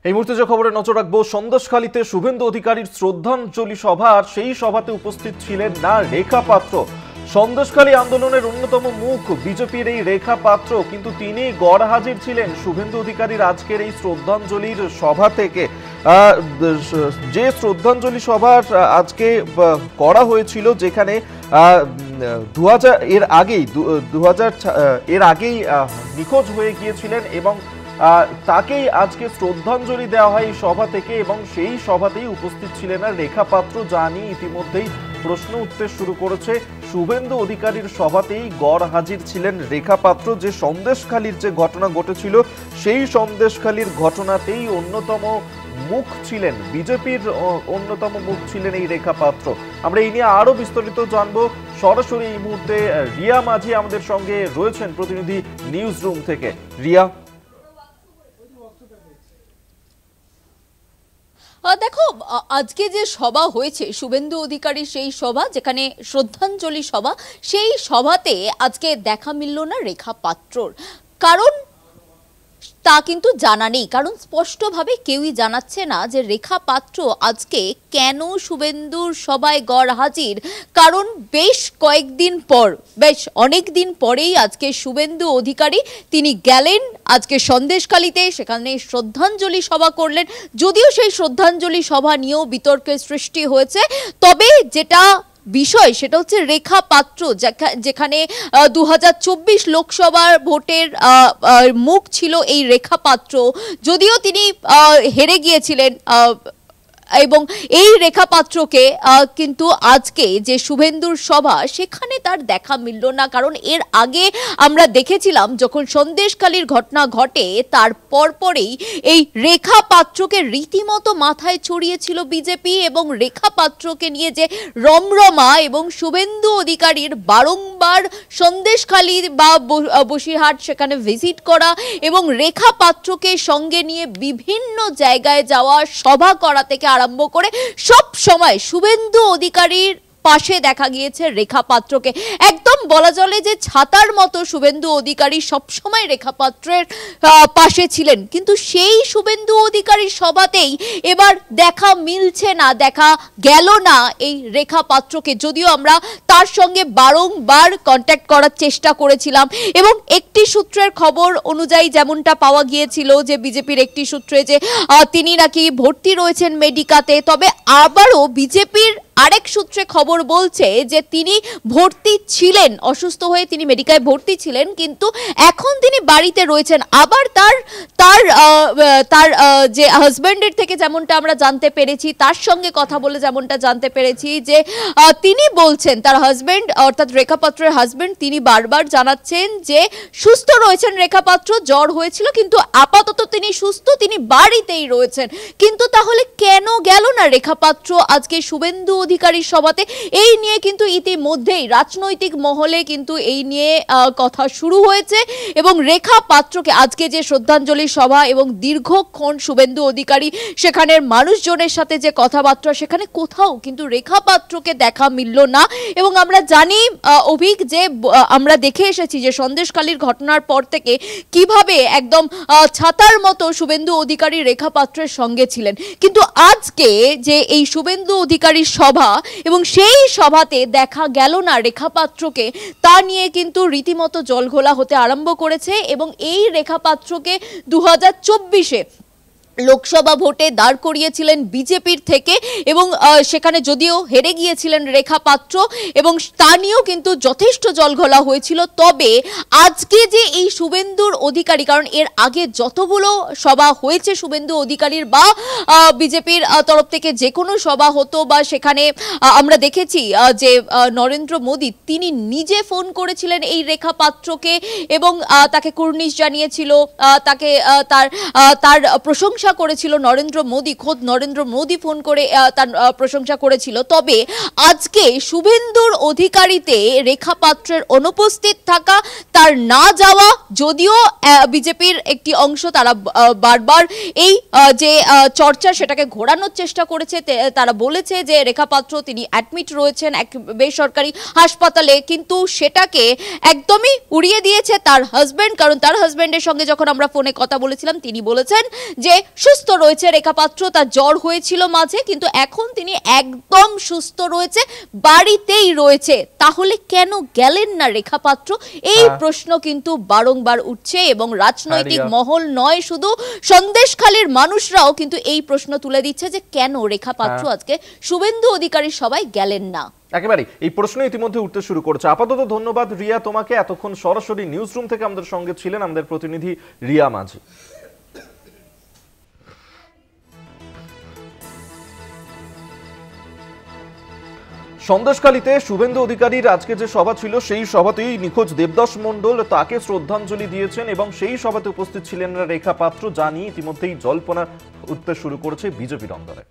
এই মুহূর্তে যে খবরে নজর রাখবো, সন্দেশখালীতে শুভেন্দু অধিকারীর শ্রদ্ধাঞ্জলি সভা, আর সেই সভাতে উপস্থিত ছিলেন না রেখা পাত্র। সন্দেশখালী আন্দোলনের অন্যতম মুখ বিজেপির এই রেখা পাত্র, কিন্তু তিনি গড়হাজির ছিলেন শুভেন্দু অধিকারীর আজকের এই শ্রদ্ধাঞ্জলির সভা থেকে। যে শ্রদ্ধাঞ্জলি সভা আজকে করা হয়েছিল, যেখানে 2000 এর আগেই নিখোঁজ হয়ে গিয়েছিলেন এবং তাকেই আজকে শ্রদ্ধাঞ্জলি দেওয়া হয় এই সভা থেকে, এবং সেই সভাতেই উপস্থিত ছিলেন না রেখা পাত্র, যা নিয়ে ইতিমধ্যেই প্রশ্ন উঠতে শুরু করেছে। শুভেন্দু অধিকারীর সভাতেই গড়হাজির ছিলেন রেখা পাত্র। যে সন্দেশখালীর যে ঘটনা ঘটেছিল, সেই সন্দেশখালীর ঘটনাতেই অন্যতম মুখ ছিলেন, বিজেপির অন্যতম মুখ ছিলেন এই রেখা পাত্র। আমরা এই নিয়ে আরো বিস্তারিত জানবো। সরাসরি এই মুহূর্তে রিয়া মাঝি আমাদের সঙ্গে রয়েছেন, প্রতিনিধি নিউজ রুম থেকে। রিয়া, দেখো, আজকে যে সভা হয়েছে শুভেন্দু অধিকারীর, সেই সভা যেখানে শ্রদ্ধাঞ্জলি সভা, সেই সভাতে আজকে দেখা মিলল না রেখা পাত্রর। কারণ তা কিন্তু জানা নেই, কারণ স্পষ্টভাবে কেউই জানাচ্ছে না যে রেখা পাত্র আজকে কেন শুভেন্দুর সভায় গড়হাজির। কারণ বেশ কয়েকদিন পর, বেশ অনেক দিন পরেই আজকে শুভেন্দু অধিকারী তিনি গেলেন আজকে সন্দেশখালীতে, সেখানে শ্রদ্ধাঞ্জলি সভা করলেন। যদিও সেই শ্রদ্ধাঞ্জলি সভা নিয়েও বিতর্কের সৃষ্টি হয়েছে, তবে যেটা বিষয় সেটা হচ্ছে রেখা পাত্র, যেখানে 2024 লোকসভার ভোটের মুখ ছিল এই রেখা পাত্র। যদিও তিনি হেরে গিয়েছিলেন, এবং এই রেখা পাত্রকে কিন্তু আজকে যে শুভেন্দুর সভা, সেখানে তার দেখা মিলল না। কারণ এর আগে আমরা দেখেছিলাম যখন সন্দেশখালীর ঘটনা ঘটে, তার পরপরেই এই রেখা পাত্রকে রীতিমতো মাথায় চড়িয়েছিল বিজেপি, এবং রেখা পাত্রকে নিয়ে যে রমরমা, এবং শুভেন্দু অধিকারীর বারংবার সন্দেশখালী বা বসিরহাট সেখানে ভিজিট করা, এবং রেখা পাত্রকে সঙ্গে নিয়ে বিভিন্ন জায়গায় যাওয়া, সভা করা থেকে আরম্ভ করে সব সময় শুভেন্দু অধিকারীর পাশে দেখা গিয়েছে রেখা পাত্রকে। একদম বলা চলে যে ছাতার মতো শুভেন্দু অধিকারী সবসময় রেখা পাত্রের পাশে ছিলেন। কিন্তু সেই শুভেন্দু অধিকারীর সভাতেই এবার দেখা মিলছে না, দেখা গেল না এই রেখা পাত্রকে। যদিও আমরা তার সঙ্গে বারংবার কন্ট্যাক্ট করার চেষ্টা করেছিলাম, এবং একটি সূত্রের খবর অনুযায়ী যেমনটা পাওয়া গিয়েছিল যে বিজেপির একটি সূত্রে, যে তিনি নাকি ভর্তি রয়েছেন মেডিকাতে। তবে আবারও বিজেপির আরেক সূত্রে খবর বলছে যে তিনি ভর্তি ছিলেন, অসুস্থ হয়ে তিনি মেডিকায় ভর্তি ছিলেন, কিন্তু এখন তিনি বাড়িতে রয়েছেন। আবার তার যে হাজব্যান্ডের থেকে যেমনটা আমরা জানতে পেরেছি, তার সঙ্গে কথা বলে যেমনটা জানতে পেরেছি, যে তিনি বলছেন, তার হাজব্যান্ড অর্থাৎ রেখা পাত্রের হাজব্যান্ড, তিনি বারবার জানাচ্ছেন যে সুস্থ রয়েছেন রেখা পাত্র, জ্বর হয়েছিল কিন্তু আপাতত তিনি সুস্থ, তিনি বাড়িতেই রয়েছেন। কিন্তু তাহলে কেন গেল না রেখা পাত্র আজকে শুভেন্দু অধিকারীর সভাতে? এই নিয়ে কিন্তু ইতিমধ্যেই রাজনৈতিক মহলে কিন্তু এই নিয়ে কথা শুরু হয়েছে, এবং রেখা পাত্রকে আজকে যে শ্রদ্ধাঞ্জলি সভা এবং দীর্ঘক্ষণ শুভেন্দু অধিকারী সেখানের মানুষজনের সাথে যে কথাবার্তা, সেখানে কোথাও কিন্তু রেখা পাত্রকে দেখা মিলল না। এবং আমরা জানি অভিক, যে আমরা দেখে এসেছি যে সন্দেশখালীর ঘটনার পর থেকে কিভাবে একদম ছাতার মতো শুভেন্দু অধিকারী রেখা পাত্রের সঙ্গে ছিলেন। কিন্তু আজকে যে এই শুভেন্দু অধিকারীর সভা, এবং সেই সভাতে দেখা গেল না রেখা পাত্রকে, তা নিয়ে কিন্তু রীতিমতো জলঘোলা হতে আরম্ভ করেছে। এবং এই রেখা পাত্রকে 2024-এ লোকসভা ভোটে দাঁড় করিয়েছিলেন বিজেপির থেকে, এবং সেখানে যদিও হেরে গিয়েছিলেন রেখা পাত্র, এবং তা নিয়েও কিন্তু যথেষ্ট জলঘোলা হয়েছিল। তবে আজকে যে এই শুভেন্দুর অধিকারী, কারণ এর আগে যতগুলো সভা হয়েছে শুভেন্দু অধিকারীর বা বিজেপির তরফ থেকে যে কোনো সভা হতো, বা সেখানে আমরা দেখেছি যে নরেন্দ্র মোদী তিনি নিজে ফোন করেছিলেন এই রেখা পাত্রকে, এবং তাকে কুর্নিশ জানিয়েছিল, তাকে তার প্রশংসা করেছিল নরেন্দ্র মোদী, খোদ নরেন্দ্র মোদী ফোন করে তার প্রশংসা করেছিল। তবে আজকে শুভেন্দুর অধিকারীতে রেখা পাত্রের অনুপস্থিত থাকা, তার না যাওয়া, যদিও বিজেপির একটি অংশ তারা বারবার এই যে চর্চা সেটাকে ঘোরানোর চেষ্টা করেছে। তারা বলেছে যে রেখা পাত্র তিনি অ্যাডমিট রয়েছেন এক বেসরকারি হাসপাতালে, কিন্তু সেটাকে একদমই উড়িয়ে দিয়েছে তার হাজব্যান্ড। কারণ তার হাজব্যান্ডের সঙ্গে যখন আমরা ফোনে কথা বলেছিলাম, তিনি বলেছেন যে সুস্থ রয়েছে রেখা পাত্র, তার জ্বর হয়েছিল মাঝে, কিন্তু এখন তিনি একদম সুস্থ রয়েছে, বাড়িতেই রয়েছে। তাহলে কেন গেলেন না রেখা পাত্র? এই প্রশ্ন কিন্তু বারংবার উঠছে এবং রাজনৈতিক মহল নয়, শুধু সন্দেশখালীর মানুষরাও কিন্তু এই প্রশ্ন তুলে দিচ্ছে যে কেন রেখা পাত্র আজকে শুভেন্দু অধিকারীর সভায় গেলেন না। একেবারে এই প্রশ্ন ইতিমধ্যে উঠতে শুরু করেছে। আপাতত ধন্যবাদ রিয়া তোমাকে, এতক্ষণ সরাসরি নিউজ রুম থেকে আমাদের সঙ্গে ছিলেন আমাদের প্রতিনিধি রিয়া মাঝি। সন্দেশখালীতে শুভেন্দু অধিকারীর আজকে যে সভা ছিল সেই সভাতেই নিখোঁজ দেবদাস মণ্ডল তাকে শ্রদ্ধাঞ্জলি দিয়েছেন এবং সেই সভাতে উপস্থিত ছিলেন রেখা পাত্র, যা নিয়ে ইতিমধ্যেই জল্পনা উঠতে শুরু করেছে বিজেপির অন্দরে।